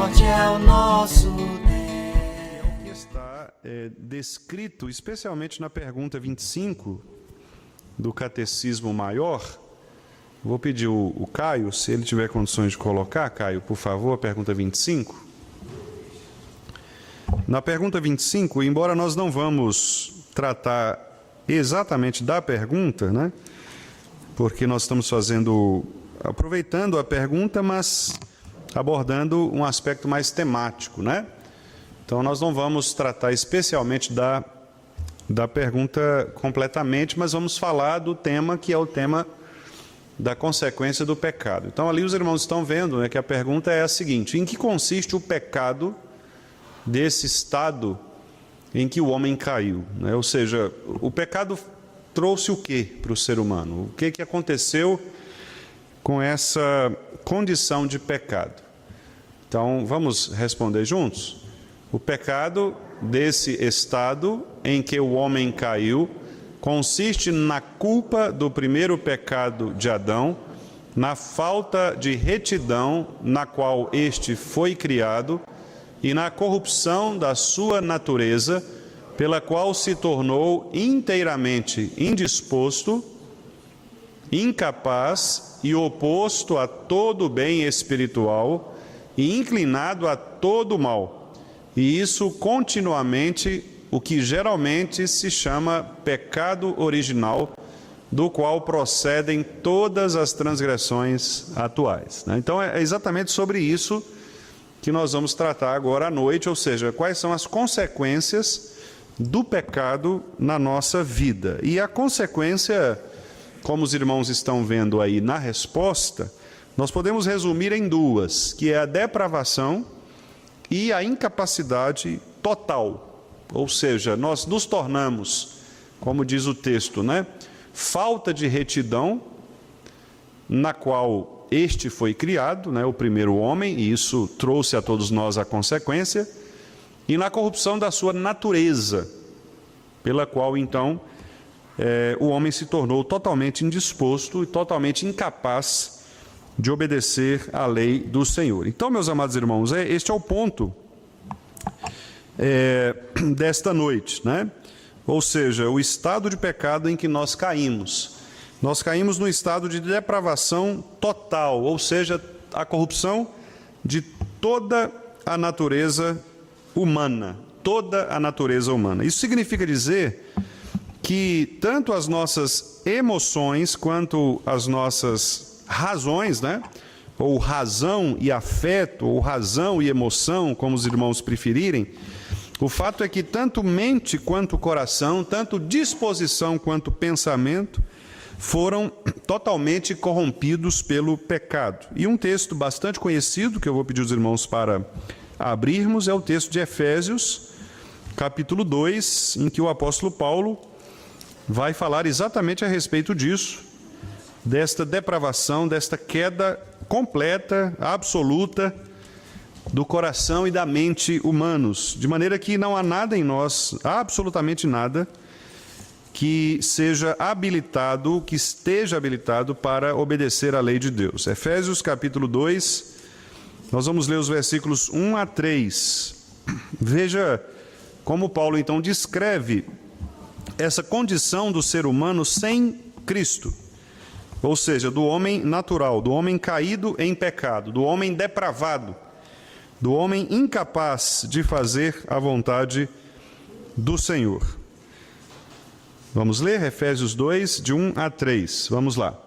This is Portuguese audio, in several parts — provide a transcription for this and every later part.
forte é o nosso O que está descrito, especialmente na pergunta 25 do Catecismo Maior. Vou pedir o Caio, se ele tiver condições de colocar, Caio, por favor, a pergunta 25. Na pergunta 25, embora nós não vamos tratar exatamente da pergunta, né? Porque nós estamos aproveitando a pergunta, mas abordando um aspecto mais temático, né? Então, nós não vamos tratar especialmente da pergunta completamente, mas vamos falar do tema que é o tema da consequência do pecado. Então, ali os irmãos estão vendo, né, que a pergunta é a seguinte: em que consiste o pecado desse estado em que o homem caiu, né? Ou seja, o pecado trouxe o que para o ser humano? O que aconteceu com essa condição de pecado? Então, vamos responder juntos? O pecado desse estado em que o homem caiu consiste na culpa do primeiro pecado de Adão, na falta de retidão na qual este foi criado e na corrupção da sua natureza, pela qual se tornou inteiramente indisposto, incapaz e oposto a todo bem espiritual e inclinado a todo mal. E isso continuamente, o que geralmente se chama pecado original, do qual procedem todas as transgressões atuais, né? Então é exatamente sobre isso que nós vamos tratar agora à noite, ou seja, quais são as consequências do pecado na nossa vida. E a consequência, como os irmãos estão vendo aí na resposta, nós podemos resumir em duas, que é a depravação e a incapacidade total. Ou seja, nós nos tornamos, como diz o texto, né, falta de retidão, na qual este foi criado, né, o primeiro homem, e isso trouxe a todos nós a consequência, e na corrupção da sua natureza, pela qual, então, o homem se tornou totalmente indisposto e totalmente incapaz de obedecer à lei do Senhor. Então, meus amados irmãos, este é o ponto desta noite, né? Ou seja, o estado de pecado em que nós caímos. Nós caímos no estado de depravação total, ou seja, a corrupção de toda a natureza humana, toda a natureza humana. Isso significa dizer que tanto as nossas emoções quanto as nossas razões, né? Ou razão e afeto, ou razão e emoção, como os irmãos preferirem, o fato é que tanto mente quanto coração, tanto disposição quanto pensamento, foram totalmente corrompidos pelo pecado. E um texto bastante conhecido, que eu vou pedir aos irmãos para abrirmos, é o texto de Efésios, capítulo 2, em que o apóstolo Paulo vai falar exatamente a respeito disso, desta depravação, desta queda completa, absoluta, do coração e da mente humanos, de maneira que não há nada em nós, absolutamente nada, que seja habilitado, que esteja habilitado para obedecer à lei de Deus. Efésios capítulo 2, nós vamos ler os versículos 1 a 3. Veja como Paulo então descreve essa condição do ser humano sem Cristo, ou seja, do homem natural, do homem caído em pecado, do homem depravado, do homem incapaz de fazer a vontade do Senhor. Vamos ler Efésios 2, de 1 a 3. Vamos lá.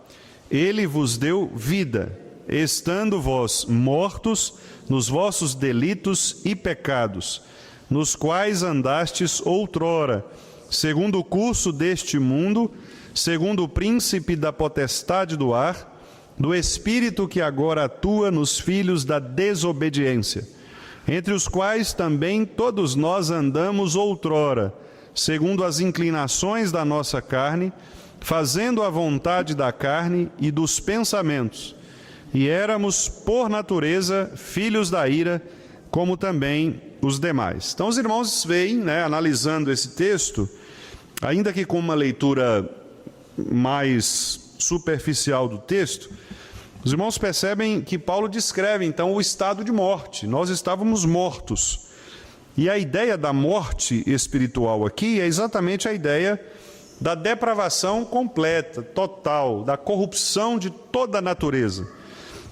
Ele vos deu vida, estando vós mortos nos vossos delitos e pecados, nos quais andastes outrora, segundo o curso deste mundo, segundo o príncipe da potestade do ar, do espírito que agora atua nos filhos da desobediência, entre os quais também todos nós andamos outrora, segundo as inclinações da nossa carne, fazendo a vontade da carne e dos pensamentos, e éramos, por natureza, filhos da ira, como também os demais. Então, os irmãos veem, né, analisando esse texto, ainda que com uma leitura mais superficial do texto, Os irmãos percebem que Paulo descreve, então, o estado de morte. Nós estávamos mortos. E a ideia da morte espiritual aqui é exatamente a ideia da depravação completa, total, da corrupção de toda a natureza.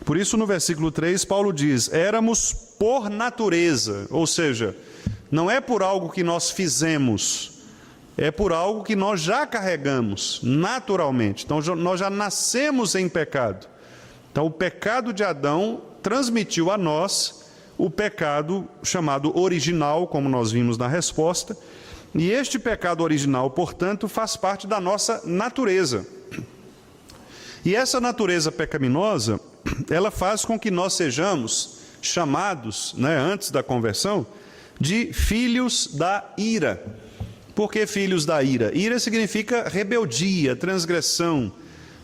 Por isso, no versículo 3, Paulo diz: éramos por natureza, ou seja, não é por algo que nós fizemos, é por algo que nós já carregamos naturalmente. Então, nós já nascemos em pecado. Então, o pecado de Adão transmitiu a nós o pecado chamado original, como nós vimos na resposta, e este pecado original, portanto, faz parte da nossa natureza. E essa natureza pecaminosa, ela faz com que nós sejamos chamados, antes da conversão, de filhos da ira. Por que filhos da ira? Ira significa rebeldia, transgressão.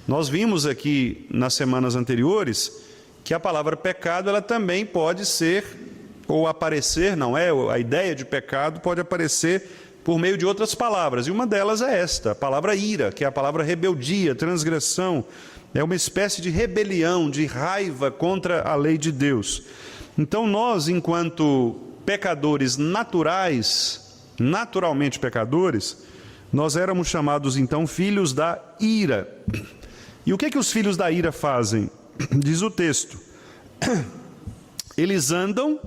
Nós vimos aqui nas semanas anteriores que a palavra pecado ela também pode ser ou aparecer, não é? A ideia de pecado pode aparecer por meio de outras palavras, e uma delas é esta, a palavra ira, que é a palavra rebeldia, transgressão, é uma espécie de rebelião, de raiva contra a lei de Deus. Então nós, enquanto pecadores naturais, naturalmente pecadores, nós éramos chamados então filhos da ira. E o que os filhos da ira fazem? Diz o texto, eles andam,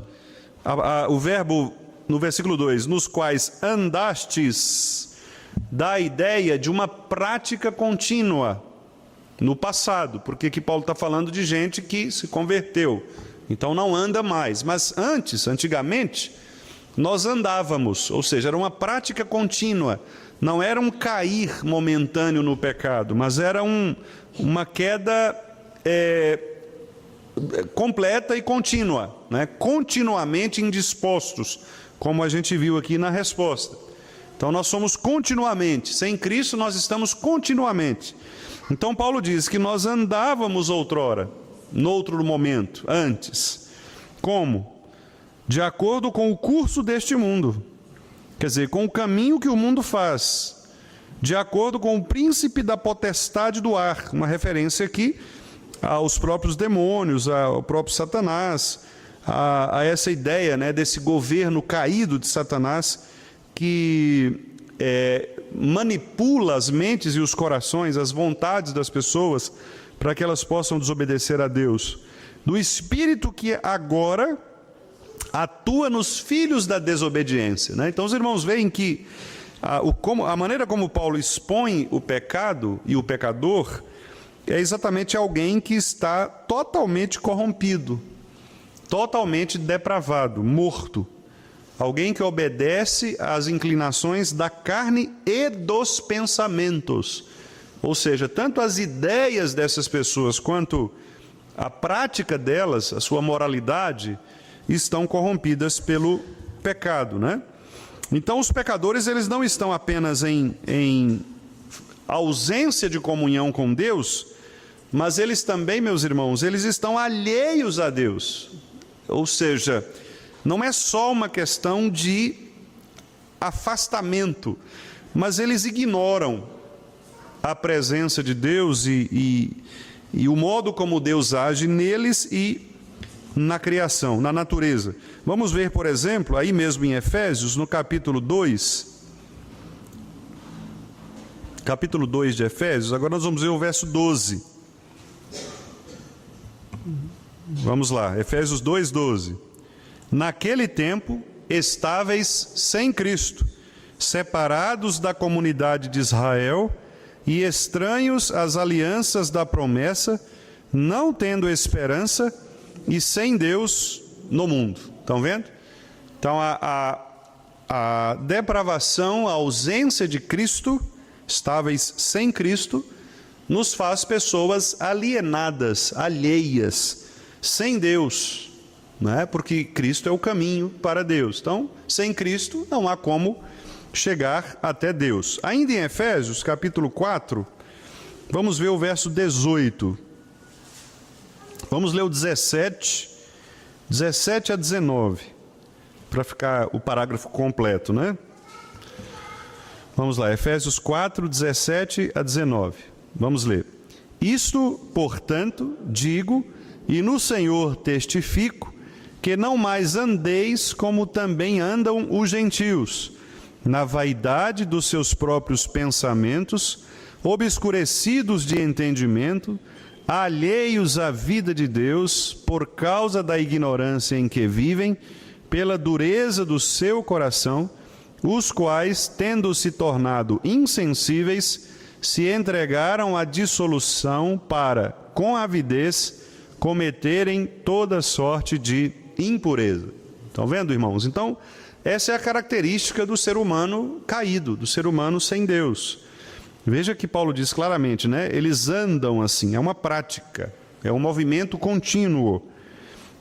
o verbo no versículo 2, nos quais andastes, dá a ideia de uma prática contínua no passado, porque aqui Paulo está falando de gente que se converteu, então não anda mais, mas antigamente, nós andávamos, ou seja, era uma prática contínua, não era um cair momentâneo no pecado, mas era uma queda completa e contínua, continuamente indispostos, como a gente viu aqui na resposta. Então nós somos continuamente, sem Cristo nós estamos continuamente. Então Paulo diz que nós andávamos outrora, noutro momento, antes. Como? De acordo com o curso deste mundo, quer dizer, com o caminho que o mundo faz, de acordo com o príncipe da potestade do ar, uma referência aqui aos próprios demônios, ao próprio Satanás, a essa ideia desse governo caído de Satanás que manipula as mentes e os corações, as vontades das pessoas para que elas possam desobedecer a Deus. Do espírito que agora atua nos filhos da desobediência. Então os irmãos veem que a maneira como Paulo expõe o pecado e o pecador é exatamente alguém que está totalmente corrompido, totalmente depravado, morto. Alguém que obedece às inclinações da carne e dos pensamentos. Ou seja, tanto as ideias dessas pessoas quanto a prática delas, a sua moralidade, estão corrompidas pelo pecado, Então os pecadores eles não estão apenas em ausência de comunhão com Deus, mas eles também, meus irmãos, eles estão alheios a Deus. Ou seja, não é só uma questão de afastamento, mas eles ignoram a presença de Deus e o modo como Deus age neles e na criação, na natureza. Vamos ver, por exemplo, aí mesmo em Efésios, no capítulo 2 de Efésios, agora nós vamos ver o verso 12. Vamos lá, Efésios 2:12. Naquele tempo, estáveis sem Cristo, separados da comunidade de Israel e estranhos às alianças da promessa, não tendo esperança e sem Deus no mundo. Estão vendo? Então, a depravação, a ausência de Cristo, estáveis sem Cristo, nos faz pessoas alienadas, alheias, sem Deus, porque Cristo é o caminho para Deus. Então, sem Cristo não há como chegar até Deus. Ainda em Efésios, capítulo 4, vamos ver o verso 18. Vamos ler o 17 a 19, para ficar o parágrafo completo, Vamos lá, Efésios 4, 17 a 19. Vamos ler. Isto, portanto, digo, e no Senhor testifico, que não mais andeis como também andam os gentios, na vaidade dos seus próprios pensamentos, obscurecidos de entendimento, alheios à vida de Deus, por causa da ignorância em que vivem, pela dureza do seu coração, os quais, tendo se tornado insensíveis, se entregaram à dissolução para, com avidez, cometerem toda sorte de impureza. Estão vendo, irmãos? Então, essa é a característica do ser humano caído, do ser humano sem Deus. Veja que Paulo diz claramente, né? Eles andam assim, é uma prática, é um movimento contínuo.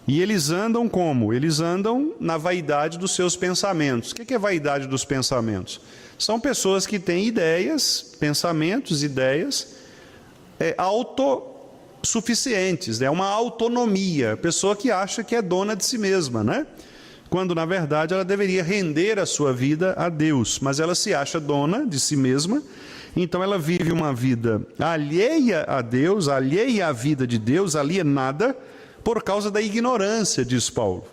E eles andam como? Eles andam na vaidade dos seus pensamentos. O que é vaidade dos pensamentos? São pessoas que têm ideias, pensamentos, ideias autossuficientes, é uma autonomia, pessoa que acha que é dona de si mesma, né? Quando, na verdade, ela deveria render a sua vida a Deus, mas ela se acha dona de si mesma, então ela vive uma vida alheia a Deus, alheia à vida de Deus, alienada, por causa da ignorância, diz Paulo,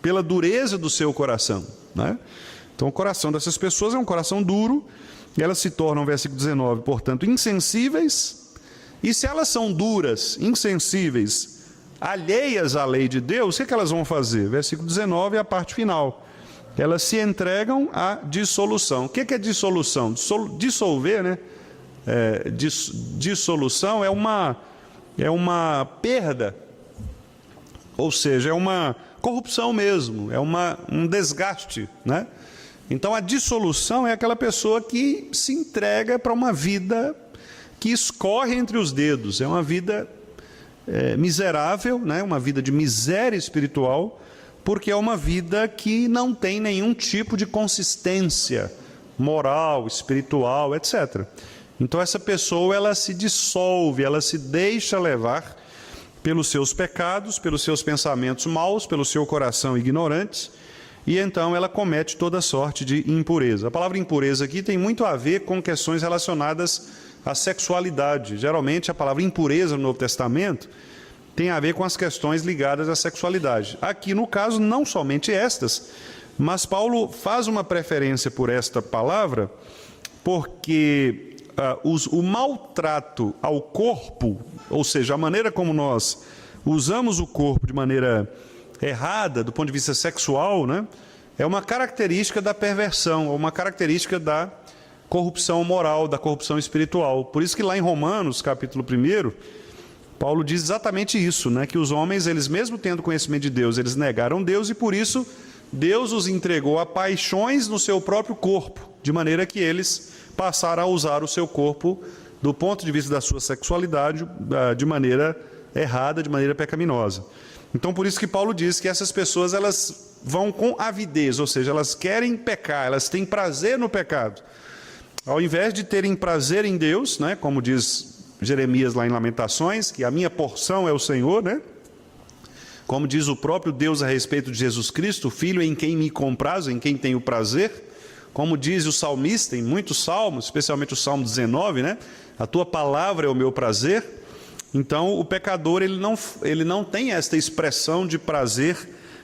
pela dureza do seu coração, né? Então o coração dessas pessoas é um coração duro, e elas se tornam, versículo 19, portanto, insensíveis, e se elas são duras, insensíveis, alheias à lei de Deus, o que elas vão fazer? Versículo 19 é a parte final. Elas se entregam à dissolução. O que é dissolução? Dissolver, né? Dissolução é uma perda, ou seja, é uma corrupção mesmo, é um desgaste, né? Então a dissolução é aquela pessoa que se entrega para uma vida que escorre entre os dedos, é uma vida miserável, né? Uma vida de miséria espiritual, porque é uma vida que não tem nenhum tipo de consistência moral, espiritual, etc. Então essa pessoa, ela se dissolve, ela se deixa levar pelos seus pecados, pelos seus pensamentos maus, pelo seu coração ignorante, e então ela comete toda sorte de impureza. A palavra impureza aqui tem muito a ver com questões relacionadas à sexualidade. Geralmente a palavra impureza no Novo Testamento tem a ver com as questões ligadas à sexualidade. Aqui, no caso, não somente estas, mas Paulo faz uma preferência por esta palavra, porque o maltrato ao corpo, ou seja, a maneira como nós usamos o corpo de maneira errada, do ponto de vista sexual, né, é uma característica da perversão, é uma característica da corrupção moral, da corrupção espiritual. Por isso que lá em Romanos, capítulo 1, Paulo diz exatamente isso, né, que os homens, eles mesmo tendo conhecimento de Deus, eles negaram Deus, e por isso Deus os entregou a paixões no seu próprio corpo, de maneira que eles passaram a usar o seu corpo, do ponto de vista da sua sexualidade, de maneira errada, de maneira pecaminosa. Então, por isso que Paulo diz que essas pessoas, elas vão com avidez, ou seja, elas querem pecar, elas têm prazer no pecado. Ao invés de terem prazer em Deus, né, como diz Jeremias lá em Lamentações, que a minha porção é o Senhor, né? Como diz o próprio Deus a respeito de Jesus Cristo, o Filho em quem me comprazo, em quem tenho prazer. Como diz o salmista em muitos salmos, especialmente o Salmo 19, né? A tua palavra é o meu prazer. Então, o pecador, ele não tem esta expressão de prazer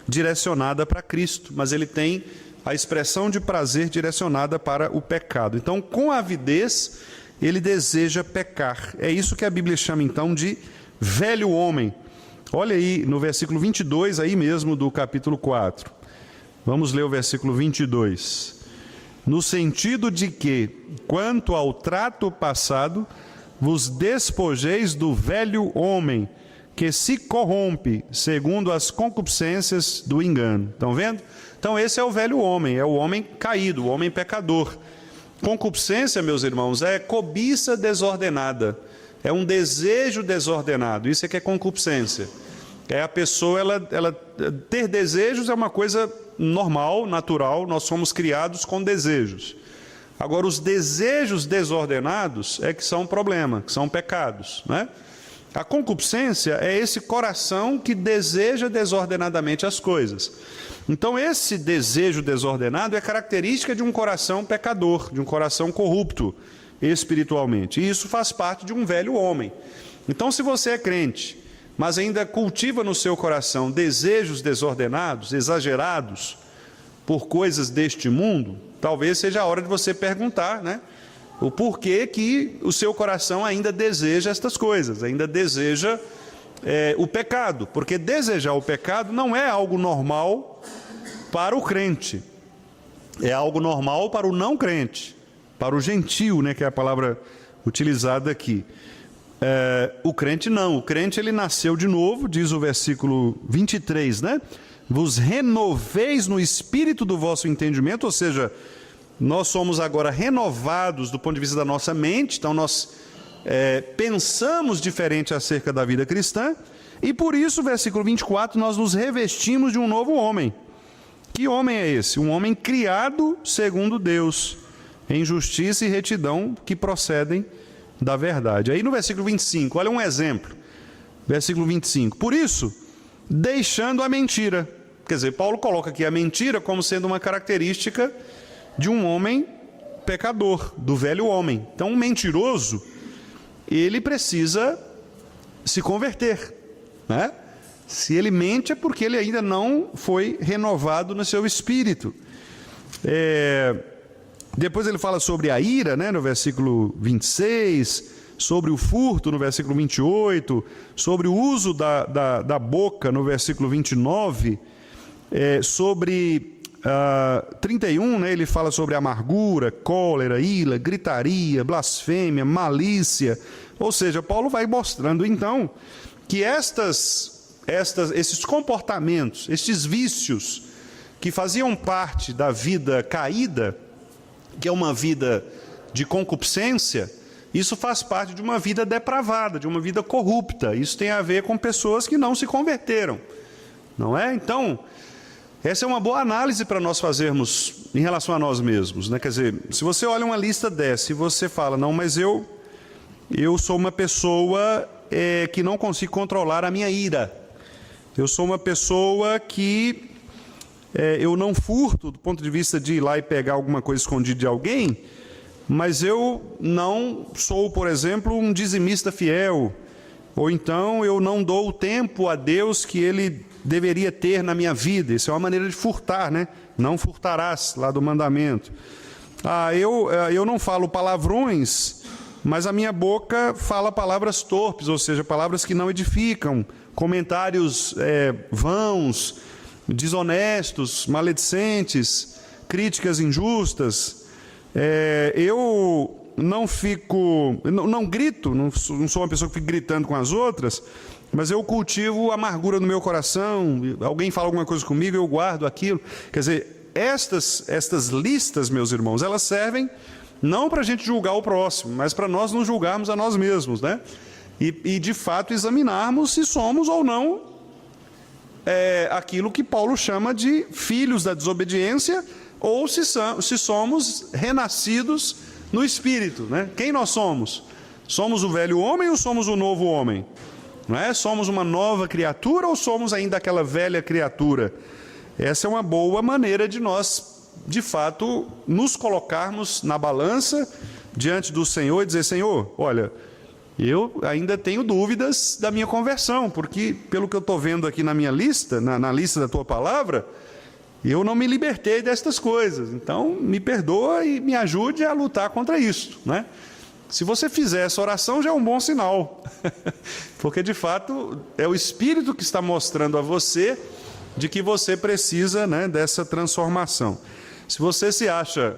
direcionada para Cristo, mas ele tem a expressão de prazer direcionada para o pecado. Então, com avidez, ele deseja pecar. É isso que a Bíblia chama, então, de velho homem. Olha aí no versículo 22, aí mesmo do capítulo 4. Vamos ler o versículo 22. No sentido de que, quanto ao trato passado, vos despojeis do velho homem, que se corrompe segundo as concupiscências do engano. Estão vendo? Então esse é o velho homem, é o homem caído, o homem pecador. Concupiscência, meus irmãos, é cobiça desordenada, é um desejo desordenado, isso é que é concupiscência. É a pessoa, ela ter desejos é uma coisa normal, natural, nós somos criados com desejos. Agora, os desejos desordenados é que são um problema, que são pecados, né? A concupiscência é esse coração que deseja desordenadamente as coisas. Então, esse desejo desordenado é característica de um coração pecador, de um coração corrupto espiritualmente. E isso faz parte de um velho homem. Então, se você é crente, mas ainda cultiva no seu coração desejos desordenados, exagerados, por coisas deste mundo, talvez seja a hora de você perguntar, né? O porquê que o seu coração ainda deseja estas coisas, ainda deseja o pecado, porque desejar o pecado não é algo normal para o crente, é algo normal para o não crente, para o gentio, né, que é a palavra utilizada aqui. O crente não, o crente ele nasceu de novo, diz o versículo 23, né? Vos renoveis no espírito do vosso entendimento, ou seja, nós somos agora renovados do ponto de vista da nossa mente, então nós pensamos diferente acerca da vida cristã, e por isso, versículo 24, nós nos revestimos de um novo homem. Que homem é esse? Um homem criado segundo Deus, em justiça e retidão que procedem da verdade. Aí no versículo 25, olha um exemplo, versículo 25, por isso, deixando a mentira, quer dizer, Paulo coloca aqui a mentira como sendo uma característica de um homem pecador, do velho homem. Então, um mentiroso, ele precisa se converter, né? Se ele mente é porque ele ainda não foi renovado no seu espírito. Depois ele fala sobre a ira, né, no versículo 26, sobre o furto, no versículo 28, sobre o uso da boca, no versículo 29, sobre 31, né, ele fala sobre amargura, cólera, ira, gritaria, blasfêmia, malícia. Ou seja, Paulo vai mostrando então que esses comportamentos, estes vícios que faziam parte da vida caída, que é uma vida de concupiscência, isso faz parte de uma vida depravada, de uma vida corrupta. Isso tem a ver com pessoas que não se converteram, não é? Então, essa é uma boa análise para nós fazermos em relação a nós mesmos, né? Quer dizer, se você olha uma lista dessa e você fala, não, mas eu sou uma pessoa que não consigo controlar a minha ira. Eu sou uma pessoa que eu não furto do ponto de vista de ir lá e pegar alguma coisa escondida de alguém, mas eu não sou, por exemplo, um dizimista fiel, ou então eu não dou o tempo a Deus que Ele deveria ter na minha vida. Isso é uma maneira de furtar, né? Não furtarás, lá do mandamento. Eu não falo palavrões, mas a minha boca fala palavras torpes, ou seja, palavras que não edificam, comentários vãos, desonestos, maledicentes, críticas injustas. Eu não grito, não sou uma pessoa que fica gritando com as outras, mas eu cultivo amargura no meu coração. Alguém fala alguma coisa comigo, eu guardo aquilo. Quer dizer, estas listas, meus irmãos, elas servem não para a gente julgar o próximo, mas para nós nos julgarmos a nós mesmos, né? E de fato examinarmos se somos ou não aquilo que Paulo chama de filhos da desobediência, ou se somos renascidos no Espírito, né? Quem nós somos? Somos o velho homem ou somos o novo homem? Não é? Somos uma nova criatura ou somos ainda aquela velha criatura? Essa é uma boa maneira de nós, de fato, nos colocarmos na balança diante do Senhor e dizer, Senhor, olha, eu ainda tenho dúvidas da minha conversão, porque pelo que eu estou vendo aqui na minha lista, na lista da tua palavra, eu não me libertei destas coisas. Então, me perdoa e me ajude a lutar contra isso, né? Se você fizer essa oração, já é um bom sinal, porque de fato é o Espírito que está mostrando a você de que você precisa, né, dessa transformação. Se você se acha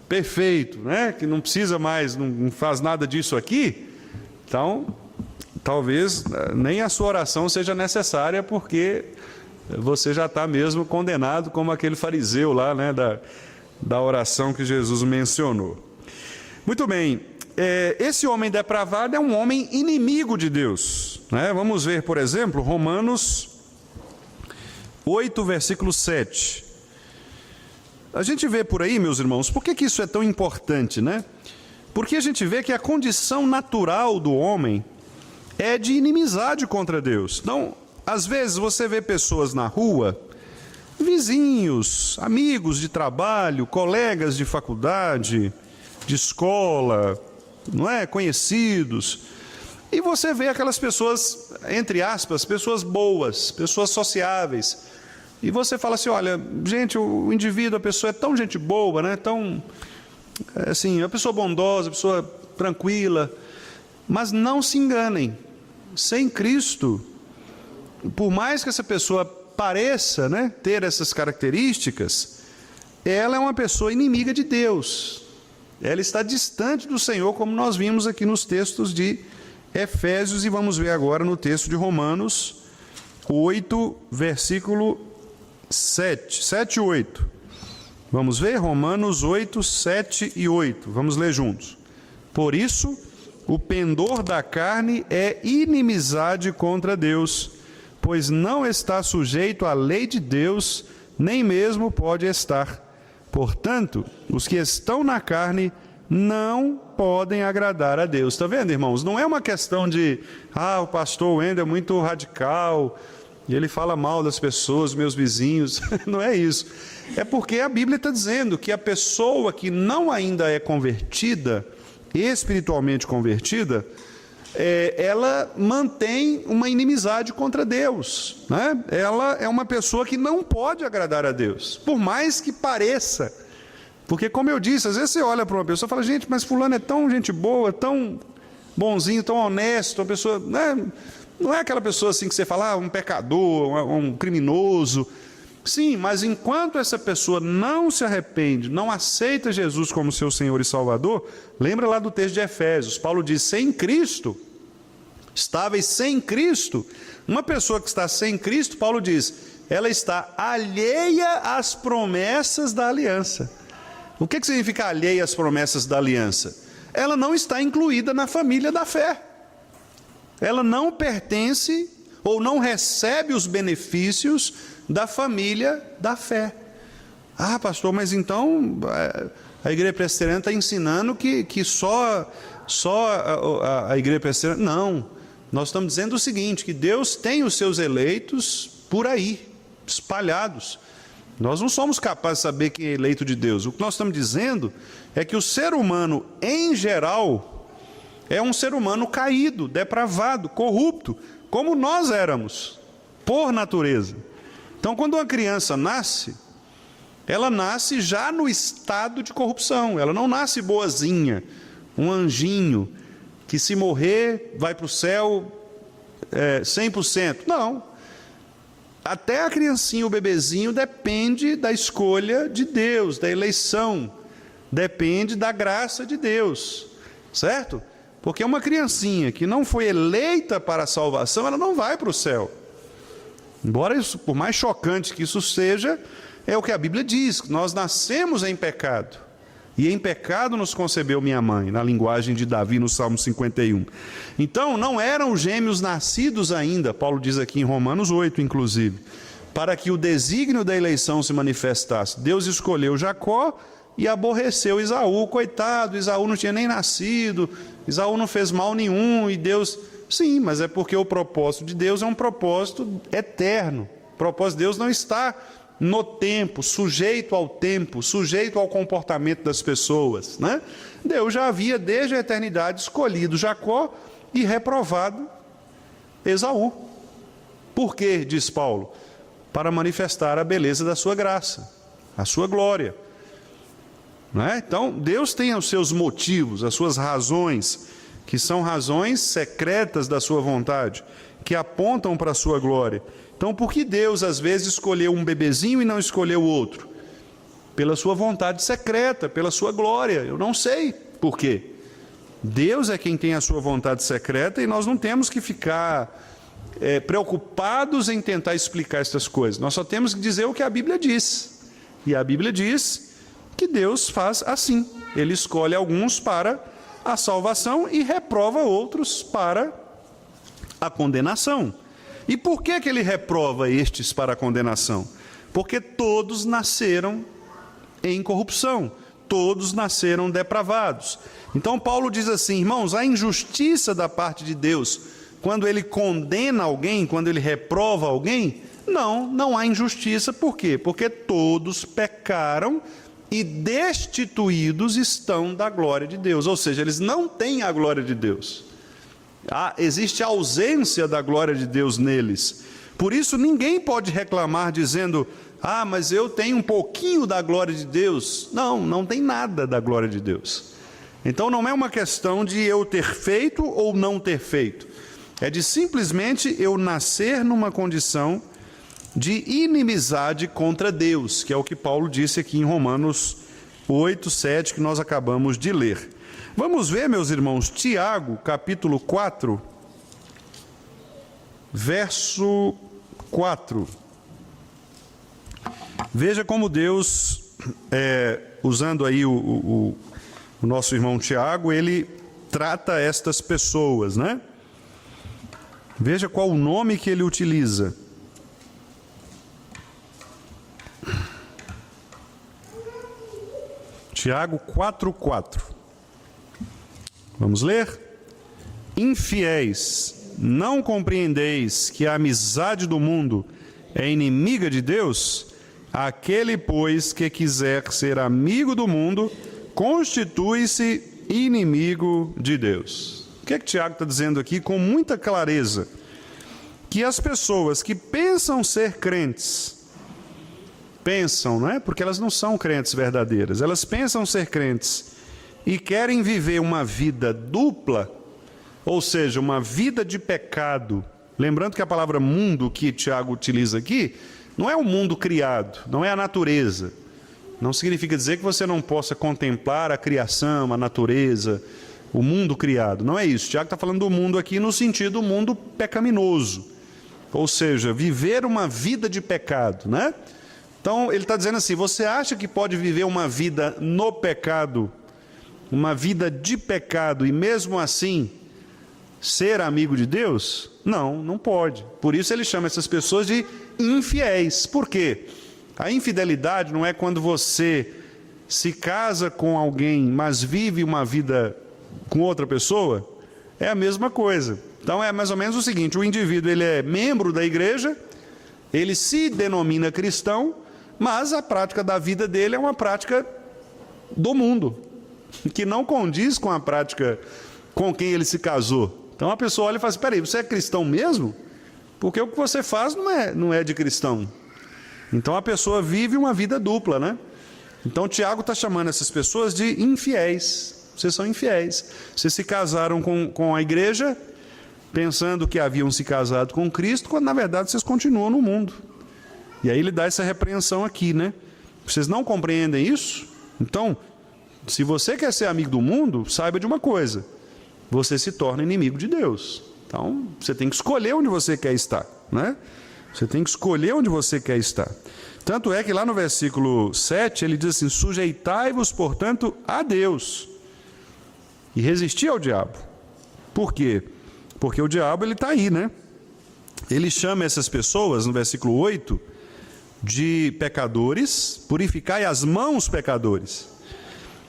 perfeito, né, que não precisa mais, não faz nada disso aqui, então talvez nem a sua oração seja necessária, porque você já está mesmo condenado como aquele fariseu lá, né, da oração que Jesus mencionou. Muito bem, esse homem depravado é um homem inimigo de Deus, né? Vamos ver, por exemplo, Romanos 8, versículo 7. A gente vê por aí, meus irmãos, por que isso é tão importante, né? Porque a gente vê que a condição natural do homem é de inimizade contra Deus. Então, às vezes você vê pessoas na rua, vizinhos, amigos de trabalho, colegas de faculdade, de escola, não é? Conhecidos, E você vê aquelas pessoas, entre aspas, pessoas boas, pessoas sociáveis. E você fala assim, olha, gente, o indivíduo, a pessoa é tão gente boa, né? Tão, assim, uma pessoa bondosa, uma pessoa tranquila. Mas não se enganem, sem Cristo, por mais que essa pessoa pareça, né, ter essas características, ela é uma pessoa inimiga de Deus. Ela está distante do Senhor, como nós vimos aqui nos textos de Efésios, e vamos ver agora no texto de Romanos 8, versículo 7 e 8. Vamos ver? Romanos 8, 7 e 8. Vamos ler juntos. Por isso, o pendor da carne é inimizade contra Deus, pois não está sujeito à lei de Deus, nem mesmo pode estar. Portanto, os que estão na carne não podem agradar a Deus. Está vendo, irmãos? Não é uma questão de, o pastor Wendel é muito radical, e ele fala mal das pessoas, meus vizinhos. Não é isso. É porque a Bíblia está dizendo que a pessoa que não ainda é convertida, espiritualmente convertida, ela mantém uma inimizade contra Deus, né? Ela é uma pessoa que não pode agradar a Deus, por mais que pareça. Porque, como eu disse, às vezes você olha para uma pessoa e fala, gente, mas fulano é tão gente boa, tão bonzinho, tão honesto, uma pessoa, né? Não é aquela pessoa assim que você fala, um pecador, um criminoso. Sim, mas enquanto essa pessoa não se arrepende, não aceita Jesus como seu Senhor e Salvador, lembra lá do texto de Efésios, Paulo diz, sem Cristo, estáveis sem Cristo. Uma pessoa que está sem Cristo, Paulo diz, ela está alheia às promessas da aliança. O que significa alheia às promessas da aliança? Ela não está incluída na família da fé. Ela não pertence ou não recebe os benefícios da família da fé. Pastor, mas então a igreja presbiteriana está ensinando que só a igreja presbiteriana... Não, nós estamos dizendo o seguinte, que Deus tem os seus eleitos por aí, espalhados. Nós não somos capazes de saber quem é eleito de Deus. O que nós estamos dizendo é que o ser humano, em geral, é um ser humano caído, depravado, corrupto, como nós éramos, por natureza. Então, quando uma criança nasce, ela nasce já no estado de corrupção. Ela não nasce boazinha, um anjinho, que se morrer vai para o céu 100%. Não. Até a criancinha, o bebezinho, depende da escolha de Deus, da eleição. Depende da graça de Deus. Certo? Porque uma criancinha que não foi eleita para a salvação, ela não vai para o céu. Embora isso, por mais chocante que isso seja, é o que a Bíblia diz, que nós nascemos em pecado. E em pecado nos concebeu minha mãe, na linguagem de Davi no Salmo 51. Então, não eram gêmeos nascidos ainda, Paulo diz aqui em Romanos 8, inclusive, para que o desígnio da eleição se manifestasse. Deus escolheu Jacó e aborreceu Esaú. Coitado, Esaú não tinha nem nascido, Esaú não fez mal nenhum, e Deus... Sim, mas é porque o propósito de Deus é um propósito eterno. O propósito de Deus não está no tempo, sujeito ao tempo, sujeito ao comportamento das pessoas, né? Deus já havia desde a eternidade escolhido Jacó e reprovado Esaú. Por quê, diz Paulo? Para manifestar a beleza da sua graça, a sua glória. Não é? Então, Deus tem os seus motivos, as suas razões, que são razões secretas da sua vontade, que apontam para a sua glória. Então, por que Deus, às vezes, escolheu um bebezinho e não escolheu outro? Pela sua vontade secreta, pela sua glória. Eu não sei por quê. Deus é quem tem a sua vontade secreta e nós não temos que ficar preocupados em tentar explicar essas coisas. Nós só temos que dizer o que a Bíblia diz. E a Bíblia diz que Deus faz assim. Ele escolhe alguns para a salvação e reprova outros para a condenação. E por que ele reprova estes para a condenação? Porque todos nasceram em corrupção, todos nasceram depravados. Então Paulo diz assim, irmãos, a injustiça da parte de Deus, quando ele condena alguém, quando ele reprova alguém, não há injustiça. Por quê? Porque todos pecaram e destituídos estão da glória de Deus. Ou seja, eles não têm a glória de Deus. existe ausência da glória de Deus neles. Por isso ninguém pode reclamar dizendo: mas eu tenho um pouquinho da glória de Deus. Não tem nada da glória de Deus. Então não é uma questão de eu ter feito ou não ter feito. É de simplesmente eu nascer numa condição de inimizade contra Deus, que é o que Paulo disse aqui em Romanos 8, 7, que nós acabamos de ler. Vamos ver, meus irmãos, Tiago, capítulo 4, verso 4. Veja como Deus, usando aí o nosso irmão Tiago, ele trata estas pessoas, né? Veja qual o nome que ele utiliza. Tiago 4:4. Vamos ler? Infiéis, não compreendeis que a amizade do mundo é inimiga de Deus? Aquele, pois, que quiser ser amigo do mundo, constitui-se inimigo de Deus. O que é que Tiago está dizendo aqui com muita clareza? Que as pessoas que pensam ser crentes, pensam, não é? Porque elas não são crentes verdadeiras, elas pensam ser crentes e querem viver uma vida dupla, ou seja, uma vida de pecado. Lembrando que a palavra mundo que Tiago utiliza aqui não é o mundo criado, não é a natureza. Não significa dizer que você não possa contemplar a criação, a natureza, o mundo criado. Não é isso. Tiago está falando do mundo aqui no sentido do mundo pecaminoso. Ou seja, viver uma vida de pecado, né? Então, ele está dizendo assim: você acha que pode viver uma vida no pecado, uma vida de pecado, e mesmo assim ser amigo de Deus? Não pode. Por isso ele chama essas pessoas de infiéis. Por quê? A infidelidade não é quando você se casa com alguém, mas vive uma vida com outra pessoa. É a mesma coisa. Então é mais ou menos o seguinte: o indivíduo, ele é membro da igreja, ele se denomina cristão, mas a prática da vida dele é uma prática do mundo, que não condiz com a prática com quem ele se casou. Então a pessoa olha e fala assim: peraí, você é cristão mesmo? Porque o que você faz não é de cristão. Então a pessoa vive uma vida dupla, né? Então Tiago está chamando essas pessoas de infiéis. Vocês são infiéis. Vocês se casaram com a igreja, pensando que haviam se casado com Cristo, quando na verdade vocês continuam no mundo. E aí ele dá essa repreensão aqui, né? Vocês não compreendem isso? Então, se você quer ser amigo do mundo, saiba de uma coisa: você se torna inimigo de Deus. Então, você tem que escolher onde você quer estar, né? Você tem que escolher onde você quer estar. Tanto é que lá no versículo 7, ele diz assim: sujeitai-vos, portanto, a Deus, e resisti ao diabo. Por quê? Porque o diabo, ele está aí, né? Ele chama essas pessoas, no versículo 8, de pecadores. Purificai as mãos, pecadores.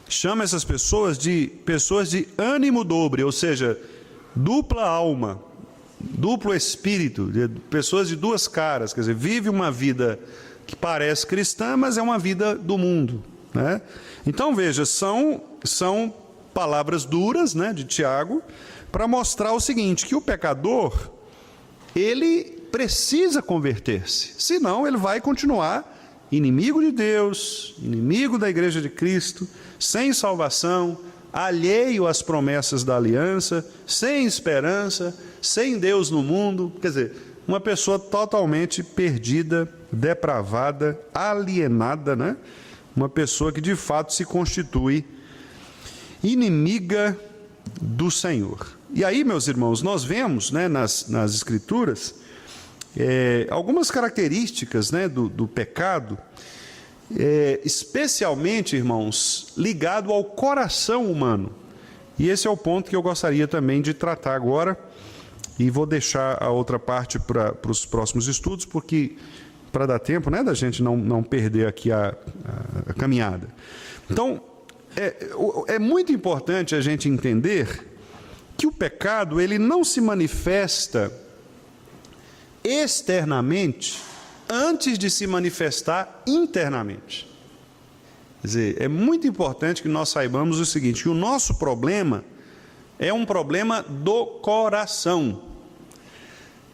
Chama essas pessoas de ânimo dobre, ou seja, dupla alma, duplo espírito, pessoas de duas caras. Quer dizer, vive uma vida que parece cristã, mas é uma vida do mundo, né? Então veja, são palavras duras, né, de Tiago, para mostrar o seguinte: que o pecador, ele precisa converter-se, senão ele vai continuar inimigo de Deus, inimigo da igreja de Cristo, sem salvação, alheio às promessas da aliança, sem esperança, sem Deus no mundo. Quer dizer, uma pessoa totalmente perdida, depravada, alienada, né? Uma pessoa que de fato se constitui inimiga do Senhor. E aí, meus irmãos, nós vemos, né, nas Escrituras, algumas características, né, do pecado, especialmente, irmãos, ligado ao coração humano. E esse é o ponto que eu gostaria também de tratar agora, e vou deixar a outra parte para os próximos estudos, porque para dar tempo, né, da gente não perder aqui a caminhada. Então, é muito importante a gente entender que o pecado, ele não se manifesta externamente antes de se manifestar internamente. Quer dizer, é muito importante que nós saibamos o seguinte: que o nosso problema é um problema do coração.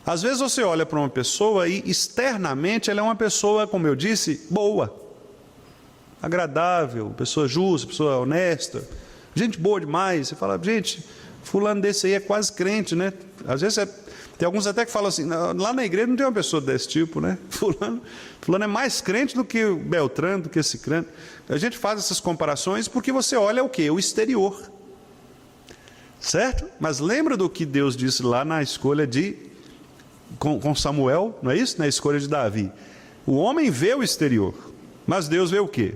Às vezes você olha para uma pessoa e externamente ela é uma pessoa, como eu disse, boa, agradável, pessoa justa, pessoa honesta, gente boa demais. Você fala, gente, fulano desse aí é quase crente, né? Às vezes tem alguns até que falam assim, lá na igreja não tem uma pessoa desse tipo, né? Fulano é mais crente do que o Beltrano, do que esse crente. A gente faz essas comparações porque você olha o quê? O exterior. Certo? Mas lembra do que Deus disse lá na escolha com Samuel, não é isso? Na escolha de Davi. O homem vê o exterior, mas Deus vê o quê?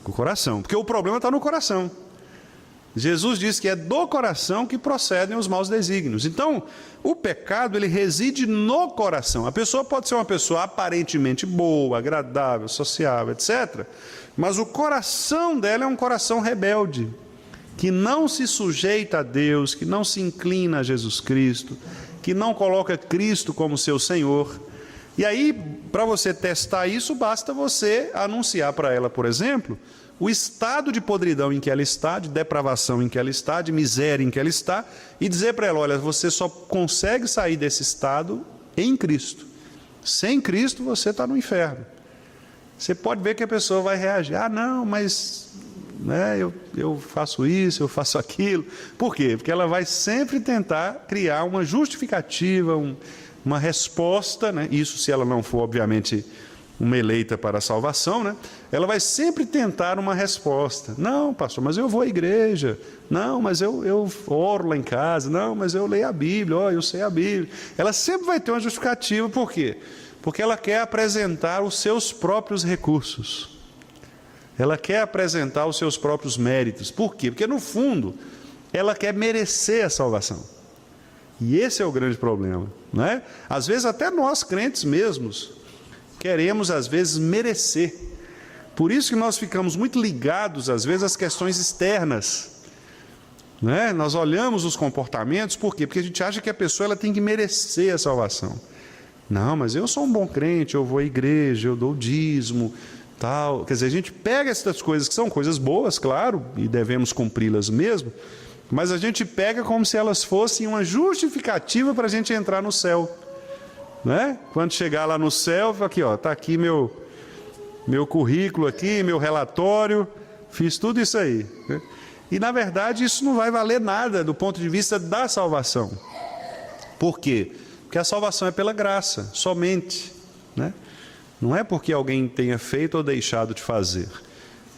O coração, porque o problema está no coração. Jesus diz que é do coração que procedem os maus desígnios. Então, o pecado, ele reside no coração. A pessoa pode ser uma pessoa aparentemente boa, agradável, sociável, etc. Mas o coração dela é um coração rebelde, que não se sujeita a Deus, que não se inclina a Jesus Cristo, que não coloca Cristo como seu Senhor. E aí, para você testar isso, basta você anunciar para ela, por exemplo, o estado de podridão em que ela está, de depravação em que ela está, de miséria em que ela está, e dizer para ela, olha, você só consegue sair desse estado em Cristo. Sem Cristo, você está no inferno. Você pode ver que a pessoa vai reagir, não, mas né, eu faço isso, eu faço aquilo. Por quê? Porque ela vai sempre tentar criar uma justificativa, uma resposta, né? Isso se ela não for, obviamente, uma eleita para a salvação, né? Ela vai sempre tentar uma resposta. Não, pastor, mas eu vou à igreja. Não, mas eu oro lá em casa. Não, mas eu leio a Bíblia. Eu sei a Bíblia. Ela sempre vai ter uma justificativa. Por quê? Porque ela quer apresentar os seus próprios recursos. Ela quer apresentar os seus próprios méritos. Por quê? Porque, no fundo, ela quer merecer a salvação. E esse é o grande problema, não é? Às vezes, até nós, crentes mesmos, queremos, às vezes, merecer. Por isso que nós ficamos muito ligados, às vezes, às questões externas. Não é? Nós olhamos os comportamentos, por quê? Porque a gente acha que a pessoa ela tem que merecer a salvação. Não, mas eu sou um bom crente, eu vou à igreja, eu dou o dízimo, tal. Quer dizer, a gente pega essas coisas que são coisas boas, claro, e devemos cumpri-las mesmo, mas a gente pega como se elas fossem uma justificativa para a gente entrar no céu. Né? Quando chegar lá no céu, aqui, está aqui meu currículo, aqui, meu relatório, fiz tudo isso aí. Né? E, na verdade, isso não vai valer nada do ponto de vista da salvação. Por quê? Porque a salvação é pela graça, somente. Né? Não é porque alguém tenha feito ou deixado de fazer.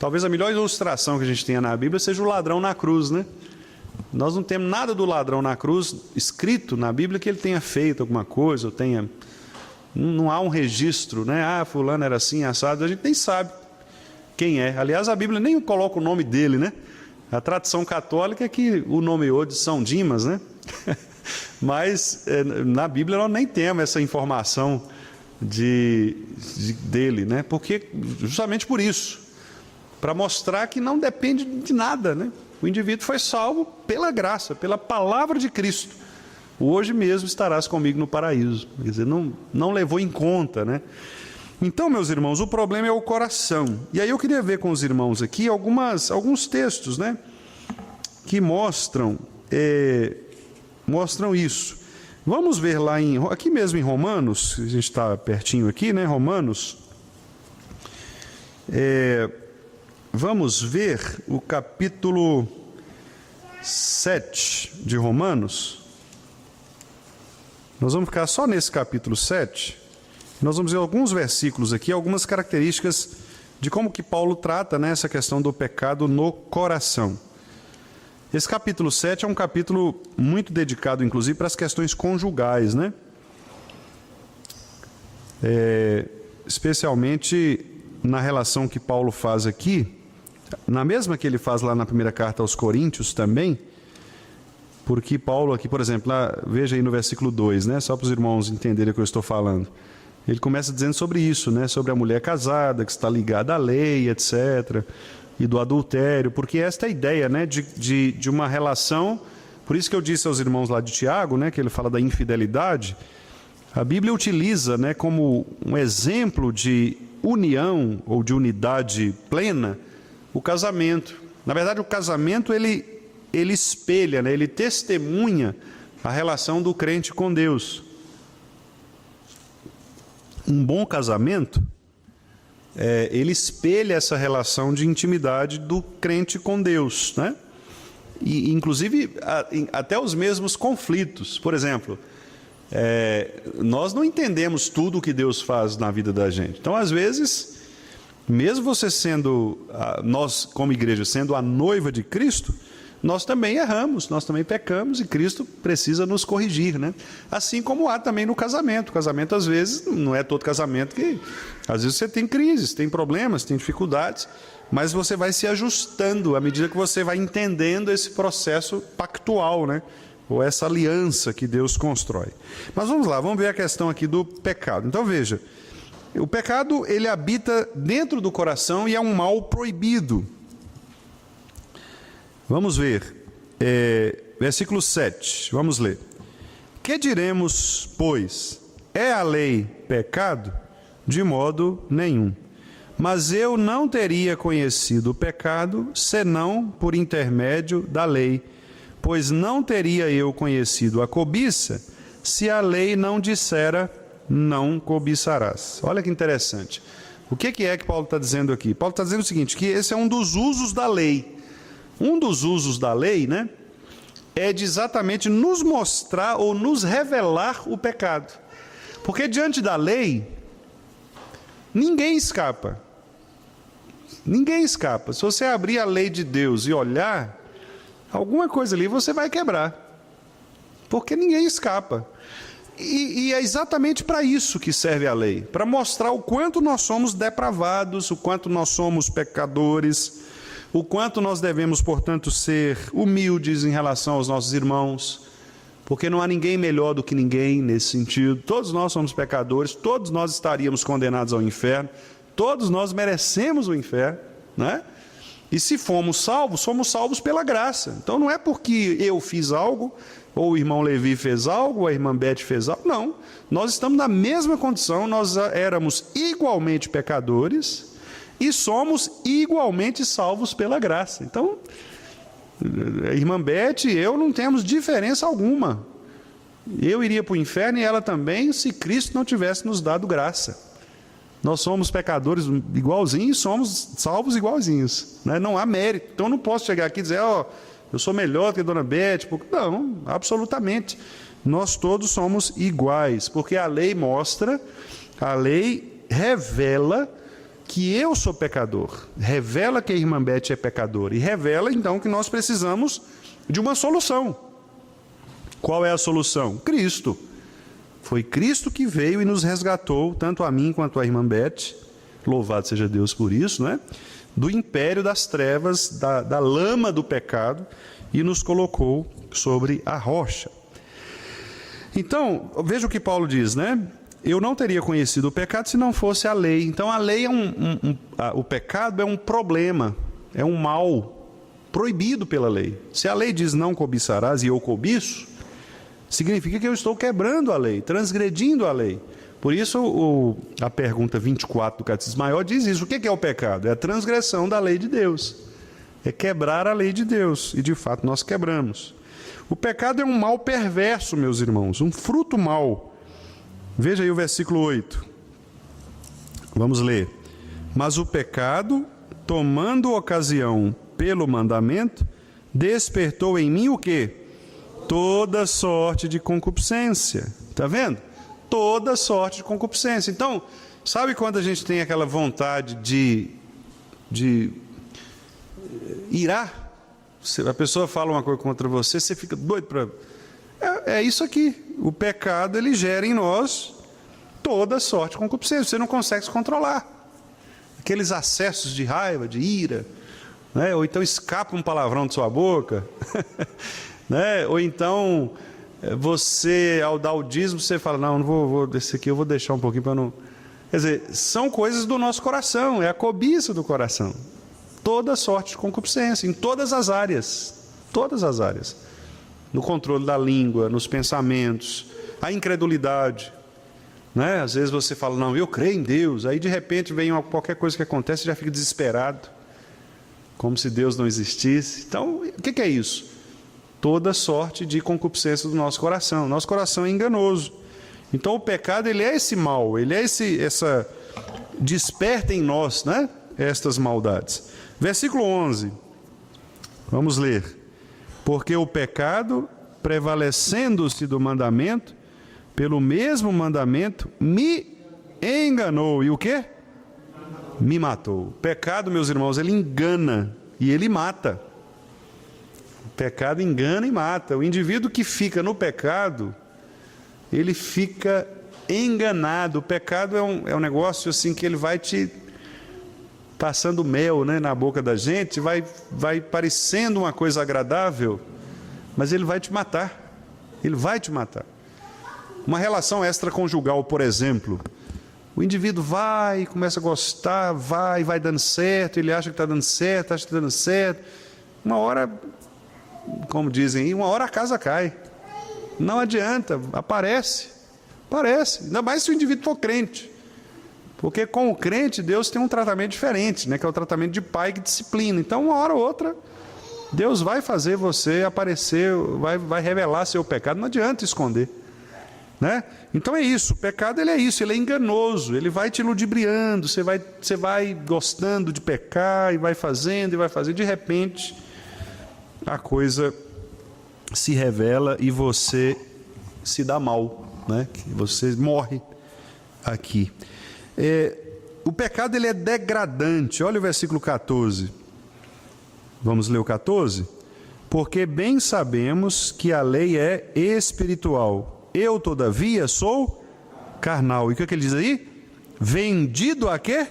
Talvez a melhor ilustração que a gente tenha na Bíblia seja o ladrão na cruz, né? Nós não temos nada do ladrão na cruz escrito na Bíblia que ele tenha feito alguma coisa, ou tenha... Não há um registro, né? Fulano era assim, assado, a gente nem sabe quem é. Aliás, a Bíblia nem coloca o nome dele, né? A tradição católica é que o nomeou de São Dimas, né? Mas na Bíblia nós nem temos essa informação dele, né? Porque, justamente por isso, para mostrar que não depende de nada, né? O indivíduo foi salvo pela graça, pela palavra de Cristo. Hoje mesmo estarás comigo no paraíso. Quer dizer, não levou em conta, né? Então, meus irmãos, o problema é o coração. E aí eu queria ver com os irmãos aqui alguns textos, né? Que mostram isso. Vamos ver lá aqui mesmo em Romanos, a gente está pertinho aqui, né? Romanos. Vamos ver o capítulo 7 de Romanos. Nós vamos ficar só nesse capítulo 7. Nós vamos ver alguns versículos aqui, algumas características de como que Paulo trata, né, essa questão do pecado no coração. Esse capítulo 7 é um capítulo muito dedicado, inclusive, para as questões conjugais, né? Especialmente na relação que Paulo faz aqui, na mesma que ele faz lá na primeira carta aos Coríntios também, porque Paulo aqui, por exemplo, veja aí no versículo 2, né, só para os irmãos entenderem o que eu estou falando. Ele começa dizendo sobre isso, né, sobre a mulher casada, que está ligada à lei, etc., e do adultério, porque esta é a ideia, né, de uma relação. Por isso que eu disse aos irmãos lá de Tiago, né, que ele fala da infidelidade. A Bíblia utiliza, né, como um exemplo de união ou de unidade plena o casamento. Na verdade, o casamento ele ele espelha, né? Ele testemunha a relação do crente com Deus. Um bom casamento, ele espelha essa relação de intimidade do crente com Deus, né? E, inclusive, até os mesmos conflitos. Por exemplo, nós não entendemos tudo o que Deus faz na vida da gente. Então, às vezes, mesmo você sendo, nós como igreja, sendo a noiva de Cristo, nós também erramos, nós também pecamos e Cristo precisa nos corrigir, né? Assim como há também no casamento. O casamento, às vezes, não é todo casamento que... Às vezes você tem crises, tem problemas, tem dificuldades, mas você vai se ajustando à medida que você vai entendendo esse processo pactual, né? Ou essa aliança que Deus constrói. Mas vamos lá, vamos ver a questão aqui do pecado. Então veja, o pecado, ele habita dentro do coração e é um mal proibido. Vamos ver, versículo 7, vamos ler. Que diremos, pois? É a lei pecado? De modo nenhum. Mas eu não teria conhecido o pecado, senão por intermédio da lei. Pois não teria eu conhecido a cobiça, se a lei não dissera, não cobiçarás. Olha que interessante. O que é que Paulo está dizendo aqui? Paulo está dizendo o seguinte, que esse é um dos usos da lei. Um dos usos da lei, né, é de exatamente nos mostrar ou nos revelar o pecado. Porque diante da lei, ninguém escapa. Ninguém escapa. Se você abrir a lei de Deus e olhar, alguma coisa ali você vai quebrar. Porque ninguém escapa. E é exatamente para isso que serve a lei. Para mostrar o quanto nós somos depravados, o quanto nós somos pecadores, o quanto nós devemos, portanto, ser humildes em relação aos nossos irmãos, porque não há ninguém melhor do que ninguém nesse sentido. Todos nós somos pecadores, todos nós estaríamos condenados ao inferno, todos nós merecemos o inferno, né? E se somos salvos pela graça. Então não é porque eu fiz algo, ou o irmão Levi fez algo, ou a irmã Beth fez algo, não. Nós estamos na mesma condição, nós éramos igualmente pecadores, e somos igualmente salvos pela graça. Então, a irmã Beth e eu não temos diferença alguma. Eu iria para o inferno e ela também, se Cristo não tivesse nos dado graça. Nós somos pecadores igualzinhos e somos salvos igualzinhos, né? Não há mérito. Então, eu não posso chegar aqui e dizer, eu sou melhor que a dona Beth. Não, absolutamente. Nós todos somos iguais, porque a lei mostra, a lei revela que eu sou pecador, revela que a irmã Beth é pecadora, e revela então que nós precisamos de uma solução. Qual é a solução? Cristo. Foi Cristo que veio e nos resgatou, tanto a mim quanto a irmã Beth, louvado seja Deus por isso, né? Do império das trevas, da lama do pecado, e nos colocou sobre a rocha. Então, veja o que Paulo diz, né? Eu não teria conhecido o pecado se não fosse a lei. Então a lei o pecado é um problema, é um mal proibido pela lei. Se a lei diz não cobiçarás e eu cobiço, significa que eu estou quebrando a lei, transgredindo a lei. Por isso a pergunta 24 do Catecismo Maior diz isso. O que é o pecado? É a transgressão da lei de Deus. É quebrar a lei de Deus. E de fato nós quebramos. O pecado é um mal perverso, meus irmãos, um fruto mau. Veja aí o versículo 8. Vamos ler. Mas o pecado, tomando ocasião pelo mandamento, despertou em mim o quê? Toda sorte de concupiscência. Está vendo? Toda sorte de concupiscência. Então, sabe quando a gente tem aquela vontade de irar? A pessoa fala uma coisa contra você, você fica doido para... É isso aqui. O pecado, ele gera em nós toda sorte de concupiscência. Você não consegue se controlar. Aqueles acessos de raiva, de ira, né? Ou então escapa um palavrão de sua boca, né? Ou então você, ao dar o dízimo, você fala, não vou desse aqui eu vou deixar um pouquinho para não... Quer dizer, são coisas do nosso coração, é a cobiça do coração. Toda sorte de concupiscência, em todas as áreas. Todas as áreas. No controle da língua, nos pensamentos, a incredulidade, né? Às vezes você fala, não, eu creio em Deus, aí de repente vem qualquer coisa que acontece e já fica desesperado, como se Deus não existisse. Então, o que é isso? toda sorte de concupiscência do nosso coração. Nosso coração é enganoso. Então o pecado, ele é esse mal, ele é essa desperta em nós, né, estas maldades. Versículo 11, vamos ler. Porque o pecado, prevalecendo-se do mandamento, pelo mesmo mandamento, me enganou. E o quê? Me matou. O pecado, meus irmãos, ele engana e ele mata. O pecado engana e mata. O indivíduo que fica no pecado, ele fica enganado. O pecado é um negócio assim que ele vai te passando mel, né, na boca da gente, vai parecendo uma coisa agradável, mas ele vai te matar. Ele vai te matar. Uma relação extraconjugal, por exemplo, o indivíduo vai, começa a gostar, vai dando certo, ele acha que está dando certo, acha que está dando certo. Uma hora, como dizem, uma hora a casa cai. Não adianta, aparece. Ainda mais se o indivíduo for crente. Porque com o crente, Deus tem um tratamento diferente, né? Que é o tratamento de pai que disciplina. Então, uma hora ou outra, Deus vai fazer você aparecer, vai revelar seu pecado. Não adianta esconder, né? Então é isso, o pecado ele é isso, ele é enganoso, ele vai te ludibriando, você vai gostando de pecar e vai fazendo, de repente a coisa se revela e você se dá mal, né? Você morre aqui. O pecado ele é degradante. Olha o versículo 14. Vamos ler o 14? Porque bem sabemos que a lei é espiritual. Eu, todavia, sou carnal. E o que ele diz aí? Vendido a quê?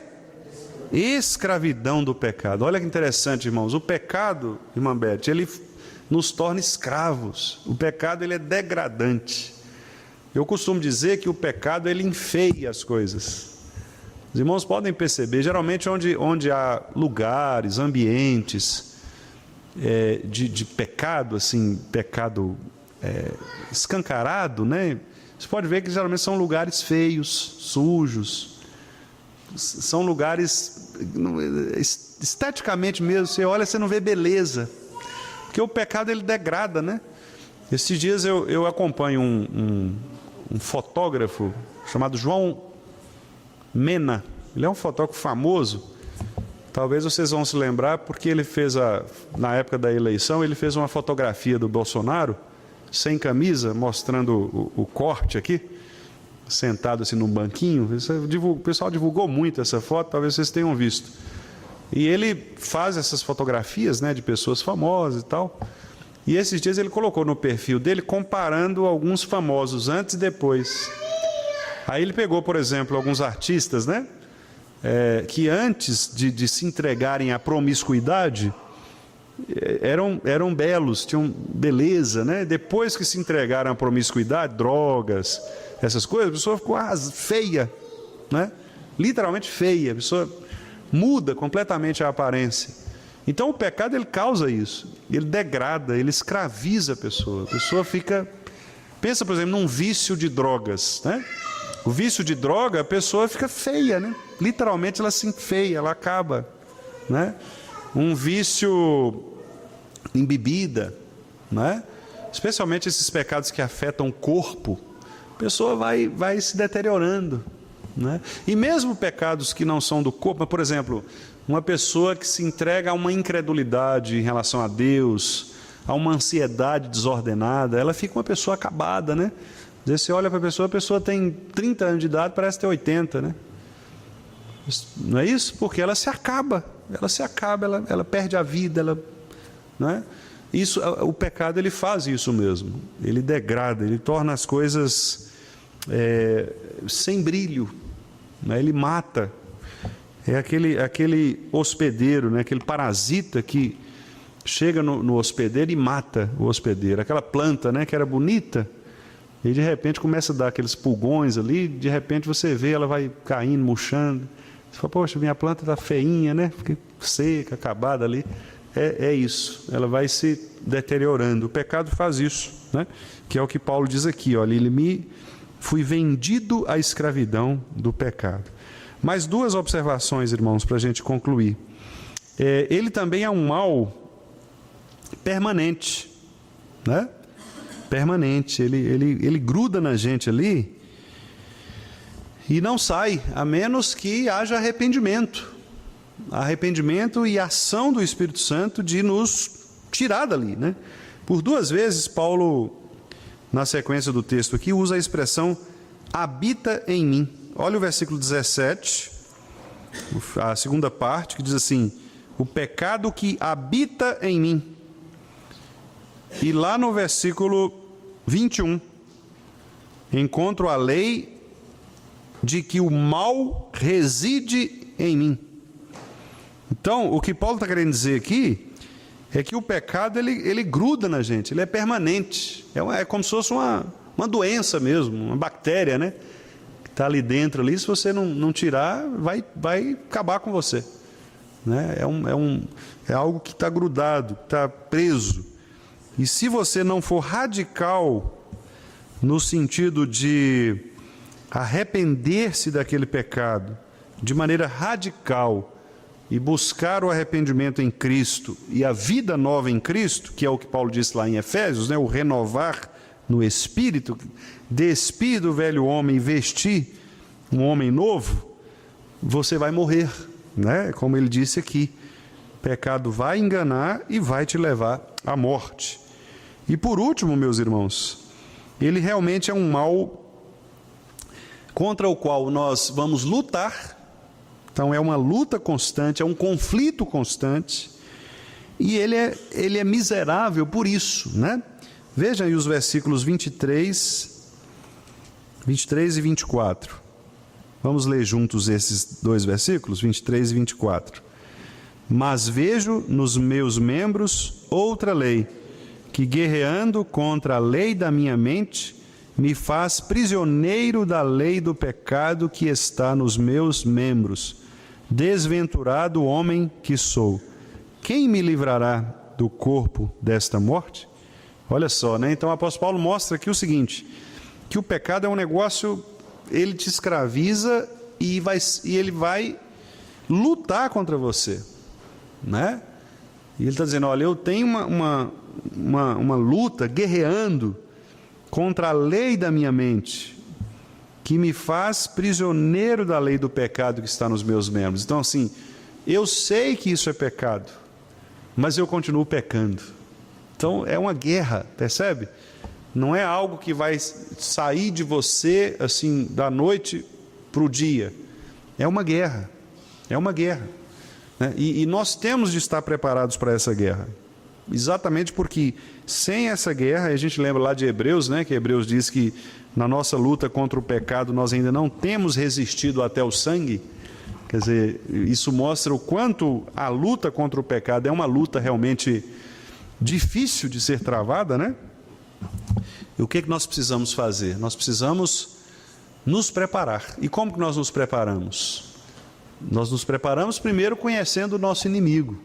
Escravidão do pecado. Olha que interessante, irmãos. O pecado, irmã Beth, ele nos torna escravos. O pecado ele é degradante. Eu costumo dizer que o pecado ele enfeia as coisas. Os irmãos podem perceber, geralmente onde há lugares, ambientes de pecado, assim, pecado escancarado, né? Você pode ver que geralmente são lugares feios, sujos, são lugares, esteticamente mesmo, você olha, você não vê beleza, porque o pecado ele degrada, né? Esses dias eu acompanho um fotógrafo chamado João Mena. Ele é um fotógrafo famoso, talvez vocês vão se lembrar, porque ele fez, na época da eleição, ele fez uma fotografia do Bolsonaro, sem camisa, mostrando o corte aqui, sentado assim num banquinho. O pessoal divulgou muito essa foto, talvez vocês tenham visto. E ele faz essas fotografias, né, de pessoas famosas e tal. E esses dias ele colocou no perfil dele, comparando alguns famosos antes e depois. Aí ele pegou, por exemplo, alguns artistas, né, que antes de se entregarem à promiscuidade, eram belos, tinham beleza, né? Depois que se entregaram à promiscuidade, drogas, essas coisas, a pessoa ficou feia, né? Literalmente feia, a pessoa muda completamente a aparência. Então o pecado ele causa isso, ele degrada, ele escraviza a pessoa fica, pensa por exemplo num vício de drogas, né? O vício de droga, a pessoa fica feia, né? Literalmente ela se enfeia, ela acaba, né? Um vício em bebida, né? Especialmente esses pecados que afetam o corpo, a pessoa vai se deteriorando, né? E mesmo pecados que não são do corpo, mas, por exemplo, uma pessoa que se entrega a uma incredulidade em relação a Deus, a uma ansiedade desordenada, ela fica uma pessoa acabada, né? Às vezes você olha para a pessoa tem 30 anos de idade, parece ter 80, né? Não é isso? Porque ela se acaba, ela perde a vida, né? Isso, o pecado ele faz isso mesmo, ele degrada, ele torna as coisas sem brilho, né? Ele mata, é aquele hospedeiro, né? Aquele parasita que chega no hospedeiro e mata o hospedeiro, aquela planta, né, que era bonita, e de repente começa a dar aqueles pulgões ali, de repente você vê, ela vai caindo, murchando. Você fala, poxa, minha planta está feinha, né? Fica seca, acabada ali. É isso, ela vai se deteriorando. O pecado faz isso, né? Que é o que Paulo diz aqui, olha, fui vendido à escravidão do pecado. Mais duas observações, irmãos, para a gente concluir. Ele também é um mal permanente. né? Permanente. Ele gruda na gente ali e não sai, a menos que haja arrependimento. Arrependimento e ação do Espírito Santo de nos tirar dali, né? Por 2 vezes, Paulo, na sequência do texto aqui, usa a expressão habita em mim. Olha o versículo 17, a segunda parte, que diz assim: o pecado que habita em mim. E lá no versículo 21, encontro a lei de que o mal reside em mim. Então, o que Paulo está querendo dizer aqui é que o pecado, ele gruda na gente, ele é permanente. É como se fosse uma doença mesmo, uma bactéria, né? Que está ali dentro, ali, se você não tirar, vai acabar com você. Né? É algo que está grudado, que está preso. E se você não for radical no sentido de arrepender-se daquele pecado, de maneira radical, e buscar o arrependimento em Cristo e a vida nova em Cristo, que é o que Paulo disse lá em Efésios, né? O renovar no Espírito, despir do velho homem e vestir um homem novo, você vai morrer, né? Como ele disse aqui, o pecado vai enganar e vai te levar à morte. E por último, meus irmãos, ele realmente é um mal contra o qual nós vamos lutar. Então é uma luta constante, é um conflito constante, e ele é miserável por isso, né? Vejam aí os versículos 23 e 24. Vamos ler juntos esses 2 versículos, 23 e 24. Mas vejo nos meus membros outra lei, que guerreando contra a lei da minha mente, me faz prisioneiro da lei do pecado que está nos meus membros. Desventurado homem que sou, quem me livrará do corpo desta morte? Olha só, né? Então o apóstolo Paulo mostra aqui o seguinte, que o pecado é um negócio, ele te escraviza e ele vai lutar contra você, né? E ele está dizendo, olha, eu tenho uma luta, guerreando contra a lei da minha mente, que me faz prisioneiro da lei do pecado que está nos meus membros. Então, assim, eu sei que isso é pecado, mas eu continuo pecando. Então, é uma guerra, percebe? Não é algo que vai sair de você, assim, da noite para o dia. É uma guerra, né? E nós temos de estar preparados para essa guerra. Exatamente porque sem essa guerra, a gente lembra lá de Hebreus, né? Que Hebreus diz que na nossa luta contra o pecado, nós ainda não temos resistido até o sangue. Quer dizer, isso mostra o quanto a luta contra o pecado é uma luta realmente difícil de ser travada, né? E o que nós precisamos fazer? Nós precisamos nos preparar. E como que nós nos preparamos? Nós nos preparamos primeiro conhecendo o nosso inimigo.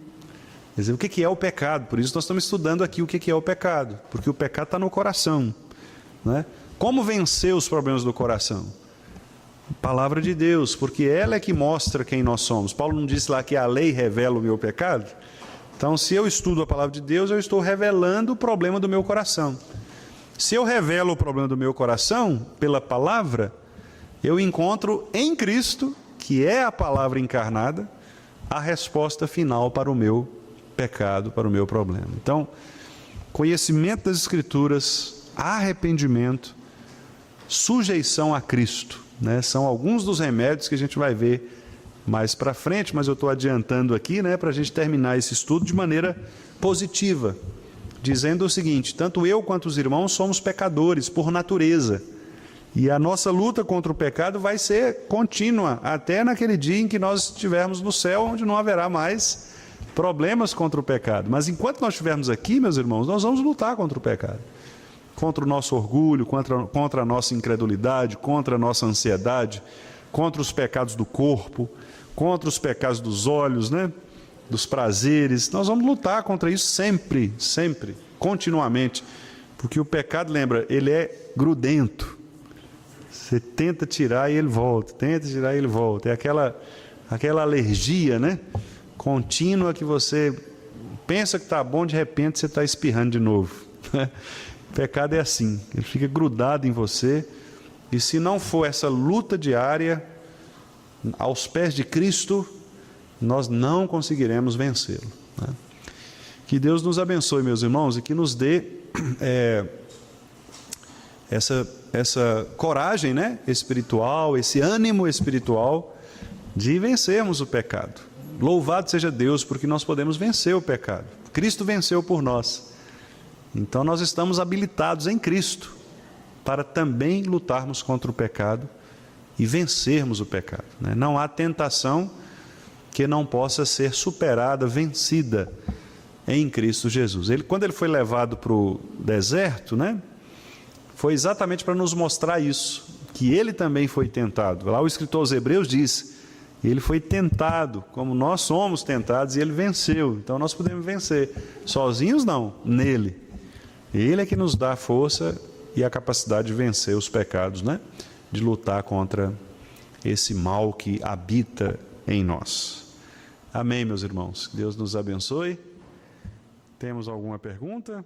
Quer dizer, o que é o pecado? Por isso nós estamos estudando aqui o que é o pecado. Porque o pecado está no coração, né? Como vencer os problemas do coração? Palavra de Deus, porque ela é que mostra quem nós somos. Paulo não disse lá que a lei revela o meu pecado? Então, se eu estudo a palavra de Deus, eu estou revelando o problema do meu coração. Se eu revelo o problema do meu coração pela palavra, eu encontro em Cristo, que é a palavra encarnada, a resposta final para o meu pecado, para o meu problema. Então, conhecimento das Escrituras, arrependimento, sujeição a Cristo, né? São alguns dos remédios que a gente vai ver mais para frente, mas eu estou adiantando aqui, né, para a gente terminar esse estudo de maneira positiva, dizendo o seguinte: tanto eu quanto os irmãos somos pecadores por natureza, e a nossa luta contra o pecado vai ser contínua, até naquele dia em que nós estivermos no céu, onde não haverá mais problemas contra o pecado. Mas enquanto nós estivermos aqui, meus irmãos, nós vamos lutar contra o pecado. Contra o nosso orgulho, contra a nossa incredulidade, contra a nossa ansiedade, contra os pecados do corpo, contra os pecados dos olhos, né? Dos prazeres. Nós vamos lutar contra isso sempre, sempre, continuamente. Porque o pecado, lembra, ele é grudento. Você tenta tirar e ele volta, tenta tirar e ele volta. É aquela alergia, né? Contínua, que você pensa que está bom, de repente você está espirrando de novo. O pecado é assim, ele fica grudado em você, e se não for essa luta diária aos pés de Cristo, nós não conseguiremos vencê-lo, né? Que Deus nos abençoe, meus irmãos, e que nos dê essa coragem, né, espiritual, esse ânimo espiritual de vencermos o pecado. Louvado seja Deus, porque nós podemos vencer o pecado. Cristo venceu por nós. Então nós estamos habilitados em Cristo para também lutarmos contra o pecado e vencermos o pecado, né? Não há tentação que não possa ser superada, vencida em Cristo Jesus. Quando ele foi levado para o deserto, né, foi exatamente para nos mostrar isso, que ele também foi tentado. Lá o escritor aos Hebreus diz: ele foi tentado, como nós somos tentados, e ele venceu. Então nós podemos vencer, sozinhos não, nele. Ele é que nos dá a força e a capacidade de vencer os pecados, né? De lutar contra esse mal que habita em nós. Amém, meus irmãos. Deus nos abençoe. Temos alguma pergunta?